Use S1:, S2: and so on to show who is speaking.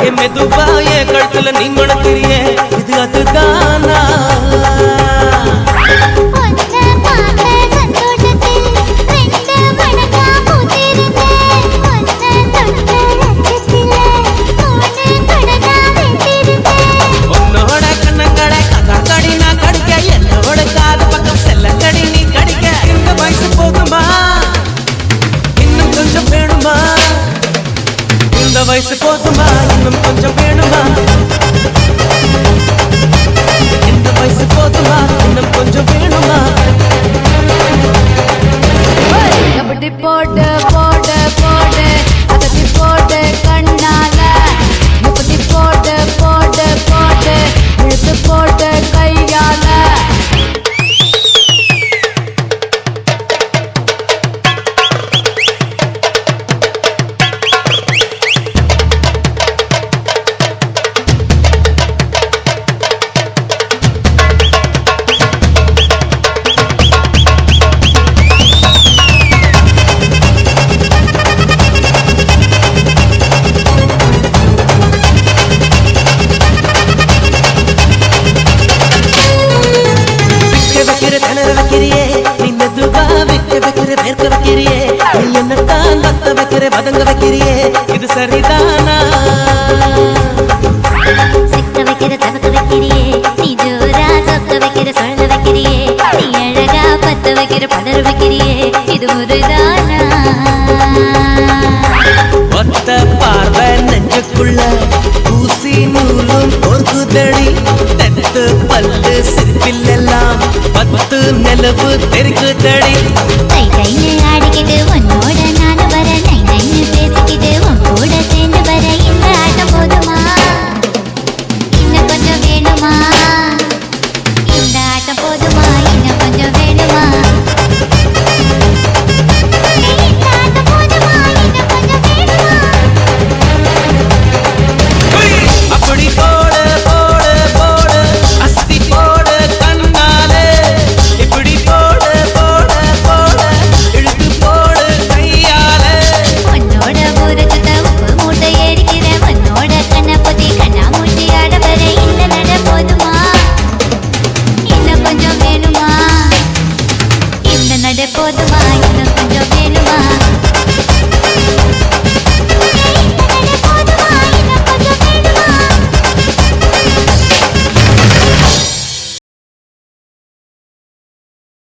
S1: என் மெதுவா என் கழுத்துல நீ மணக்கிறியே இது அதுதானா உன்னோட கண்ணங்களை கதா கடி நான் கடிக்க என்னோட காது பக்கம் செல்ல கடி நீ கடிக்க இந்த வயசு போதுமா இன்னும் கொஞ்சம் வேணுமா இந்த வயசு போதுமா இன்னும் கொஞ்சம் வேணுமா இந்த வயசு போதுமா இன்னும் கொஞ்சம் வேணுமா
S2: எப்படி போட்டு போட்டு போட்டு அகத்தி போட்டு கண்ணால எப்படி போட்டு போட்டு போட்டு இழுத்து போட்டு கையால பதங்க வைக்கிறியே இது சரிதானா சிக்க வைக்கிற தவக்க வைக்கிறியே நீ ஜோரா சொக்க வைக்கிற சொல்ல வைக்கிறியே நீ அழகா பத்த வைக்கிற பதற வைக்கிறியே இது முருதானா
S1: ஒத்த பார்வை நெஞ்சுக்குள்ள ஊசி நூலும் பொறுக்குதடி தெத்து பல்லு சிரிப்பில் எல்லாம் பத்து நிலவு தெரிக்குதடி